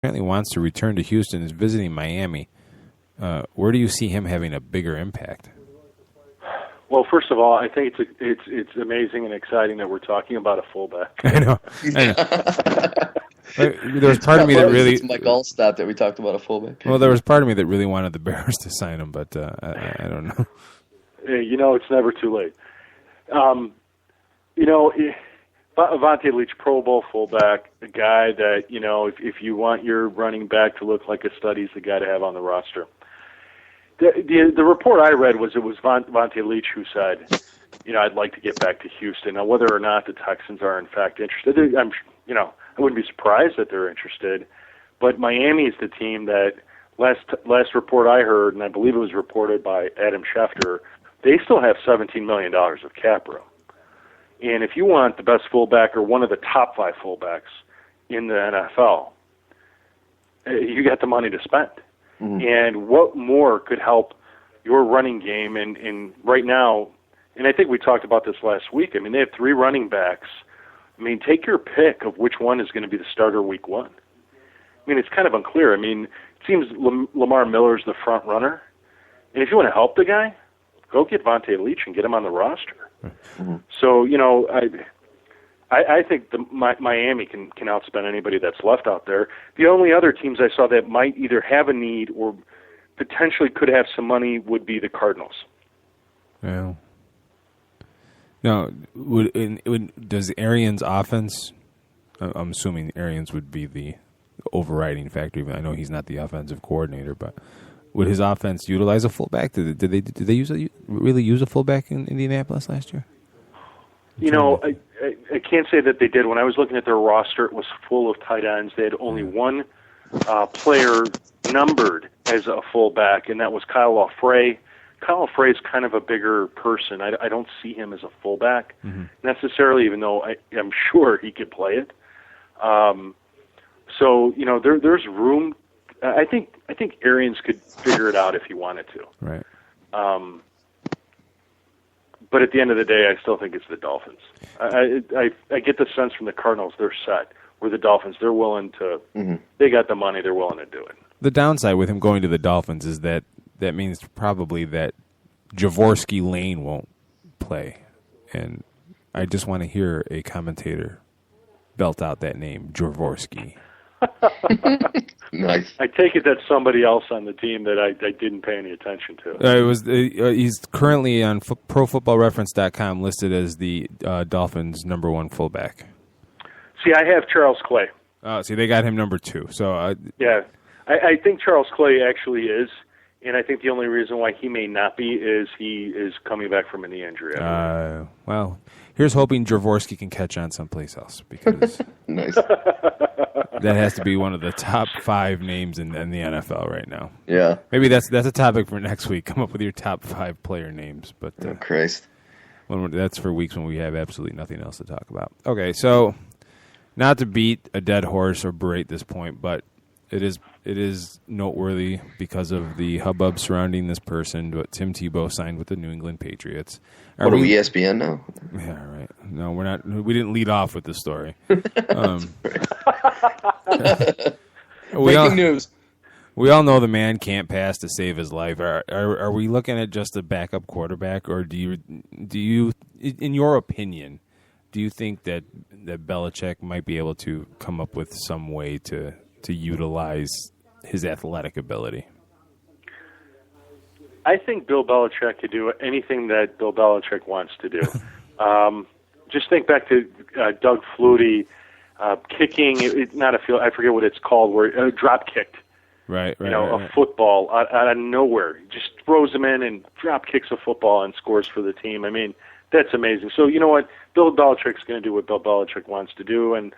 apparently wants to return to Houston, is visiting Miami. Where do you see him having a bigger impact? Well, first of all, I think it's amazing and exciting that we're talking about a fullback. I know. There was part of me that really... It's Mike Allstott that we talked about a fullback. Well, there was part of me that really wanted the Bears to sign him, but I don't know. Hey, it's never too late. Vontae Leach, Pro Bowl fullback, a guy that, if you want your running back to look like a stud, he's the guy to have on the roster. The report I read was Vontae Leach who said, I'd like to get back to Houston. Now, whether or not the Texans are in fact interested, I wouldn't be surprised that they're interested. But Miami is the team that last report I heard, and I believe it was reported by Adam Schefter, they still have $17 million of cap room. And if you want the best fullback or one of the top 5 fullbacks in the NFL, you got the money to spend. Mm-hmm. And what more could help your running game? And right now, and I think we talked about this last week, they have 3 running backs. Take your pick of which one is going to be the starter week 1. It's kind of unclear. It seems Lamar Miller's the front runner. And if you want to help the guy, go get Vontae Leach and get him on the roster. Mm-hmm. So, I think Miami can outspend anybody that's left out there. The only other teams I saw that might either have a need or potentially could have some money would be the Cardinals. Yeah. Now, does Arians' offense, I'm assuming Arians would be the overriding factor, even I know he's not the offensive coordinator, but would his offense utilize a fullback? Did they really use a fullback in Indianapolis last year? I can't say that they did. When I was looking at their roster, it was full of tight ends. They had only one player numbered as a fullback, and that was Kyle Offray. Kyle Offray is kind of a bigger person. I don't see him as a fullback necessarily, even though I'm sure he could play it. There's room. I think Arians could figure it out if he wanted to. Right. But at the end of the day, I still think it's the Dolphins. I get the sense from the Cardinals they're set. Where the Dolphins, they're willing to. Mm-hmm. They got the money. They're willing to do it. The downside with him going to the Dolphins is that means probably that Javorsky Lane won't play, and I just want to hear a commentator belt out that name, Javorsky. Nice. I take it that's somebody else on the team that I didn't pay any attention to. He's currently on ProFootballReference.com listed as the Dolphins' number 1 fullback. See, I have Charles Clay. They got him number 2. So yeah, I think Charles Clay actually is, and I think the only reason why he may not be is he is coming back from a knee injury. Well, here's hoping Javorsky can catch on someplace else, because nice. That has to be one of the top 5 names in the NFL right now. Yeah. Maybe that's a topic for next week. Come up with your top 5 player names. But oh, Christ. That's for weeks when we have absolutely nothing else to talk about. Okay, so not to beat a dead horse or berate this point, but it is noteworthy because of the hubbub surrounding this person. But Tim Tebow signed with the New England Patriots. Are we ESPN now? Yeah, right. No, we're not. We didn't lead off with the story. Breaking news. We all know the man can't pass to save his life. Are we looking at just a backup quarterback, or do you, in your opinion, do you think that Belichick might be able to come up with some way to utilize his athletic ability? I think Bill Belichick could do anything that Bill Belichick wants to do. Just think back to Doug Flutie kicking, not a field, I forget what it's called, where drop kicked. Right. A football out of nowhere. He just throws them in and drop kicks a football and scores for the team. That's amazing. So, you know what? Bill Belichick's going to do what Bill Belichick wants to do, and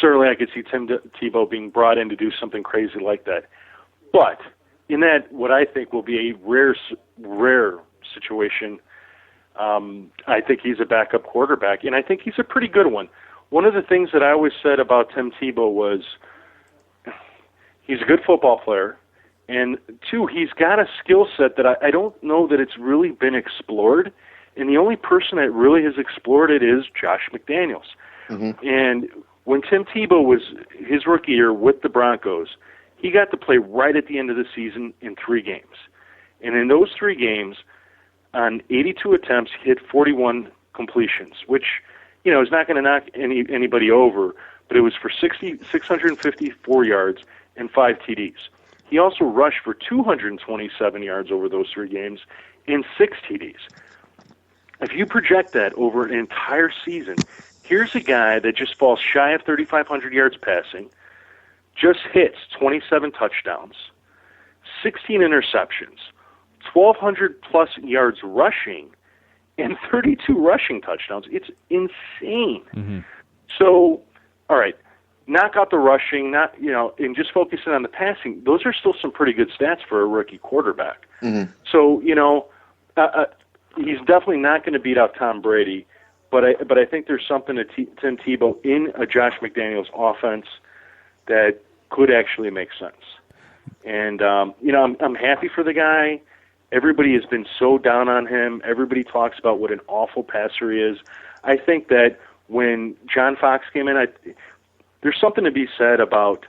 certainly I could see Tim Tebow being brought in to do something crazy like that. But in that, what I think will be a rare situation, I think he's a backup quarterback, and I think he's a pretty good one. One of the things that I always said about Tim Tebow was he's a good football player, and 2, he's got a skill set that I don't know that it's really been explored, and the only person that really has explored it is Josh McDaniels. Mm-hmm. And when Tim Tebow was his rookie year with the Broncos, he got to play right at the end of the season in 3 games. And in those 3 games, on 82 attempts, he hit 41 completions, which, is not going to knock anybody over, but it was for 654 yards and 5 TDs. He also rushed for 227 yards over those 3 games and 6 TDs. If you project that over an entire season, here's a guy that just falls shy of 3,500 yards passing, just hits 27 touchdowns, 16 interceptions, 1,200-plus yards rushing, and 32 rushing touchdowns. It's insane. Mm-hmm. So, all right, knock out the rushing, and just focusing on the passing. Those are still some pretty good stats for a rookie quarterback. Mm-hmm. So, he's definitely not going to beat out Tom Brady, but I think there's something to Tim Tebow in a Josh McDaniels offense that could actually make sense. And I'm happy for the guy. Everybody has been so down on him. Everybody talks about what an awful passer he is. I think that when John Fox came in, there's something to be said about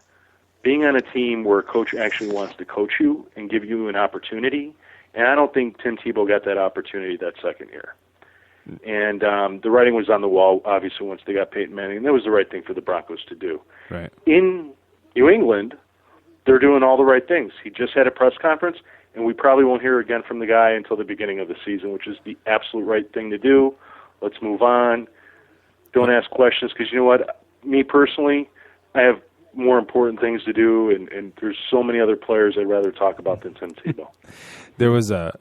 being on a team where a coach actually wants to coach you and give you an opportunity. And I don't think Tim Tebow got that opportunity that second year. And the writing was on the wall, obviously, once they got Peyton Manning. And that was the right thing for the Broncos to do. Right. In New England, they're doing all the right things. He just had a press conference, and we probably won't hear again from the guy until the beginning of the season, which is the absolute right thing to do. Let's move on. Don't ask questions, because you know what? Me personally, I have more important things to do, and there's so many other players I'd rather talk about than Tim Tebow. There was a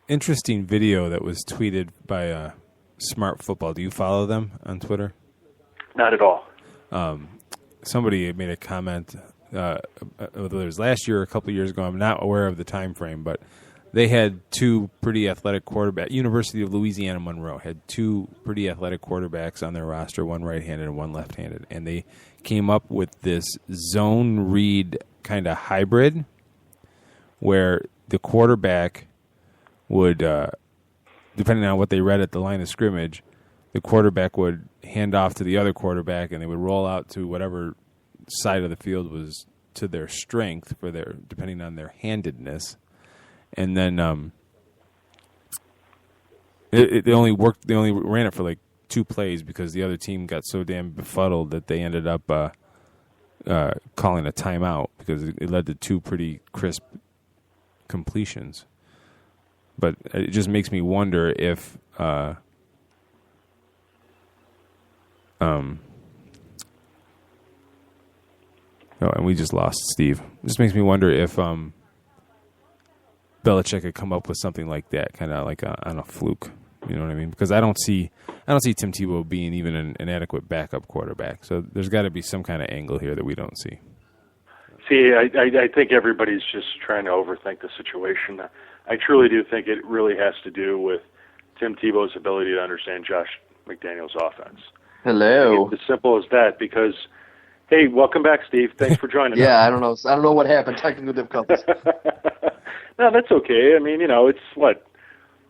interesting video that was tweeted by Smart Football. Do you follow them on Twitter? Not at all. Somebody made a comment, whether it was last year or a couple of years ago, I'm not aware of the time frame, but they had 2 pretty athletic quarterbacks. University of Louisiana Monroe had 2 pretty athletic quarterbacks on their roster, one right-handed and one left-handed, and they came up with this zone read kind of hybrid where the quarterback would, depending on what they read at the line of scrimmage, the quarterback would hand off to the other quarterback, and they would roll out to whatever side of the field was to their strength for their, depending on their handedness. And then they only ran it for like 2 plays because the other team got so damn befuddled that they ended up calling a timeout because it led to 2 pretty crisp completions. But it just makes me wonder if and we just lost Steve. It just makes me wonder if Belichick could come up with something like that, kind of like on a fluke. You know what I mean? Because I don't see Tim Tebow being even an adequate backup quarterback. So there's got to be some kind of angle here that we don't see. See, I think everybody's just trying to overthink the situation. I truly do think it really has to do with Tim Tebow's ability to understand Josh McDaniels' offense. Hello. It's as simple as that because, hey, welcome back, Steve. Thanks for joining us. I don't know what happened. Technical difficulties. No, that's okay. I mean, it's,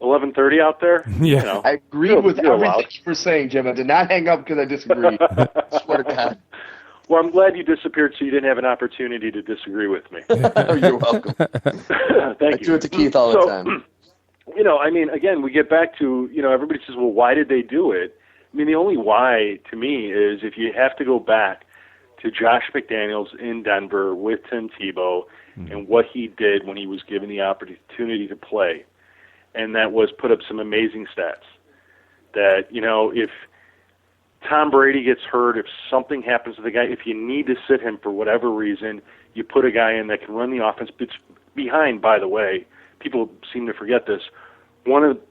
11:30 out there? Yeah. I agreed with everything you were saying, Jim. I did not hang up because I disagreed. I swear to God. Well, I'm glad you disappeared so you didn't have an opportunity to disagree with me. You're welcome. Thank you. I do it to Keith all the time. Again, we get back to, everybody says, well, why did they do it? I mean, the only why to me is if you have to go back to Josh McDaniels in Denver with Tim Tebow and what he did when he was given the opportunity to play, and that was put up some amazing stats. That, if Tom Brady gets hurt, if something happens to the guy, if you need to sit him for whatever reason, you put a guy in that can run the offense. It's behind, by the way, people seem to forget this,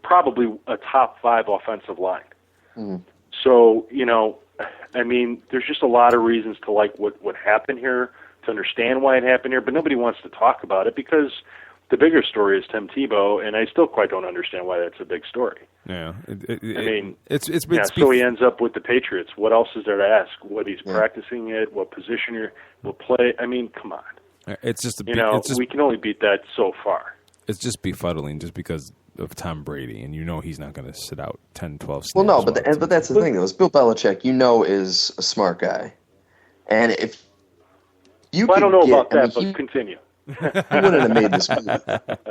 probably a top 5 offensive line. Mm. So, there's just a lot of reasons to like what happened here, to understand why it happened here, but nobody wants to talk about it because the bigger story is Tim Tebow, and I still quite don't understand why that's a big story. Yeah, so he ends up with the Patriots. What else is there to ask? What he's practicing at? What position he will play? I mean, come on. It's just we can only beat that so far. It's just befuddling, just because of Tom Brady, and he's not going to sit out 10, 12 snaps. Well, no, but that's the thing, though. Is Bill Belichick, is a smart guy. And if you well, I don't know about that, but continue. He wouldn't have made this move.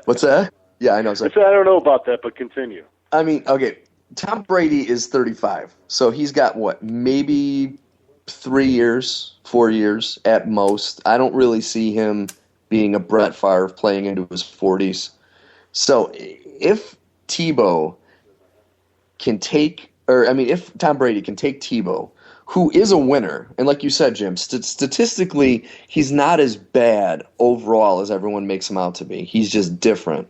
What's that? Yeah, I know. I don't know about that, but continue. I mean, okay, Tom Brady is 35, so he's got, maybe 3 years, 4 years at most. I don't really see him being a Brett Favre playing into his 40s. So if Tebow can take, if Tom Brady can take Tebow, who is a winner, and like you said, Jim, statistically, he's not as bad overall as everyone makes him out to be. He's just different.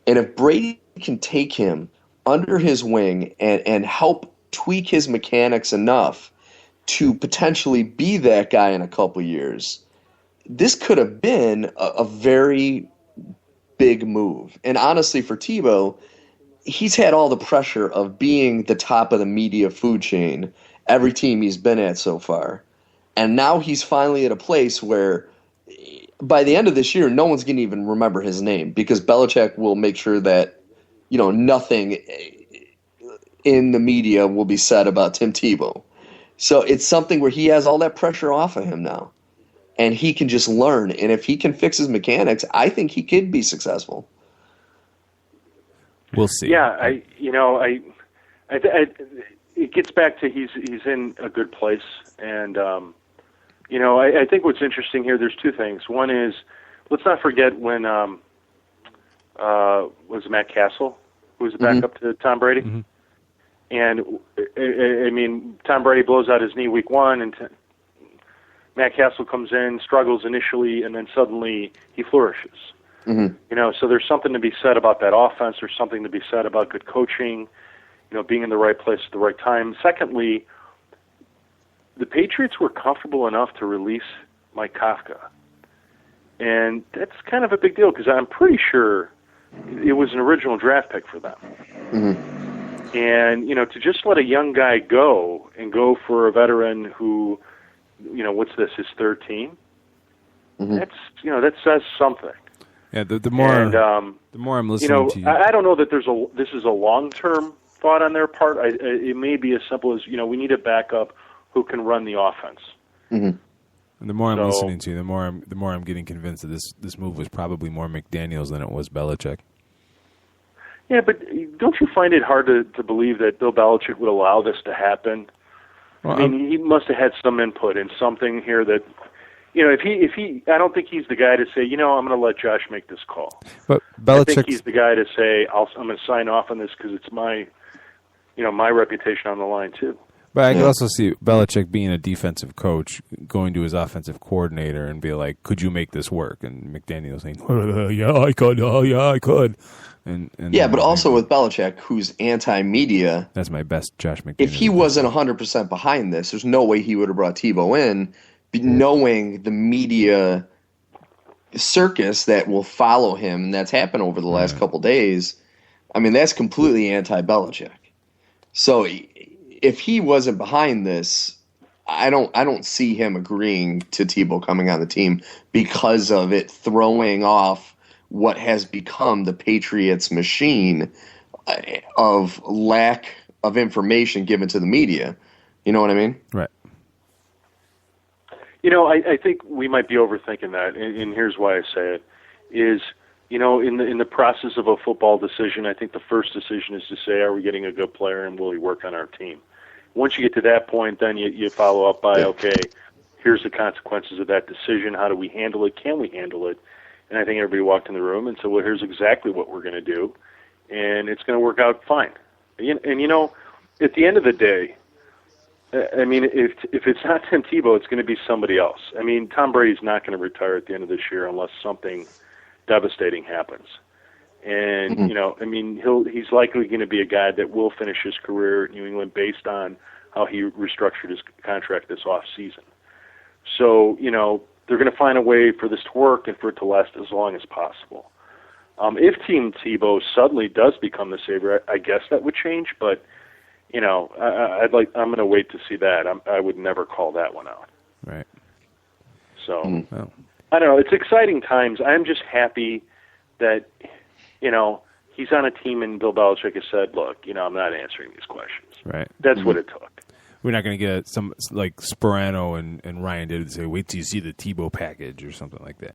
And if Brady can take him under his wing and help tweak his mechanics enough to potentially be that guy in a couple years, this could have been a very big move. And honestly, for Tebow, he's had all the pressure of being the top of the media food chain every team he's been at so far. And now he's finally at a place where by the end of this year, no one's going to even remember his name because Belichick will make sure that, nothing in the media will be said about Tim Tebow. So it's something where he has all that pressure off of him now. And he can just learn. And if he can fix his mechanics, I think he could be successful. We'll see. Yeah, it gets back to he's in a good place, and I think what's interesting here. There's two things. One is let's not forget when was Matt Castle who was the backup to Tom Brady, and I mean Tom Brady blows out his knee week 1, and Matt Castle comes in, struggles initially, and then suddenly he flourishes. So there's something to be said about that offense. There's something to be said about good coaching. Being in the right place at the right time. Secondly, the Patriots were comfortable enough to release Mike Kafka. And that's kind of a big deal because I'm pretty sure it was an original draft pick for them. And, to just let a young guy go and go for a veteran who, what's this, his third team? That's, that says something. Yeah, the more I'm listening to you. I don't know that this is a long-term thought on their part. It may be as simple as, we need a backup who can run the offense. And the more I'm listening to you, the more I'm getting convinced that this move was probably more McDaniels than it was Belichick. Yeah, but don't you find it hard to believe that Bill Belichick would allow this to happen? Well, I mean, he must have had some input in something here that, if he, I don't think he's the guy to say, I'm going to let Josh make this call. But Belichick, I think he's the guy to say, I'm going to sign off on this because it's my reputation on the line too. But I can also see Belichick being a defensive coach, going to his offensive coordinator and be like, "Could you make this work?" And McDaniel saying, "Yeah, I could. Oh, yeah, I could." And yeah, but also with Belichick, who's anti-media. That's my best Josh McDaniel. If he wasn't 100% behind this, there's no way he would have brought Tebow in, knowing the media circus that will follow him, and that's happened over the last couple days. I mean, that's completely anti-Belichick. So if he wasn't behind this, I don't see him agreeing to Tebow coming on the team because of it throwing off what has become the Patriots machine of lack of information given to the media. You know what I mean? Right. I think we might be overthinking that, and here's why I say it, is, in the process of a football decision, I think the first decision is to say, are we getting a good player and will he work on our team? Once you get to that point, then you follow up by, okay, here's the consequences of that decision. How do we handle it? Can we handle it? And I think everybody walked in the room and said, well, here's exactly what we're going to do, and it's going to work out fine. And at the end of the day, I mean, if it's not Tim Tebow, it's going to be somebody else. I mean, Tom Brady's not going to retire at the end of this year unless something devastating happens. And, he's likely going to be a guy that will finish his career at New England based on how he restructured his contract this off season. So, they're going to find a way for this to work and for it to last as long as possible. If Team Tebow suddenly does become the savior, I guess that would change, but I'm going to wait to see that. I would never call that one out. Right. So, I don't know. It's exciting times. I'm just happy that, he's on a team and Bill Belichick has said, look, I'm not answering these questions. Right. That's what it took. We're not going to get some like Sperano and Ryan did and say, wait till you see the Tebow package or something like that.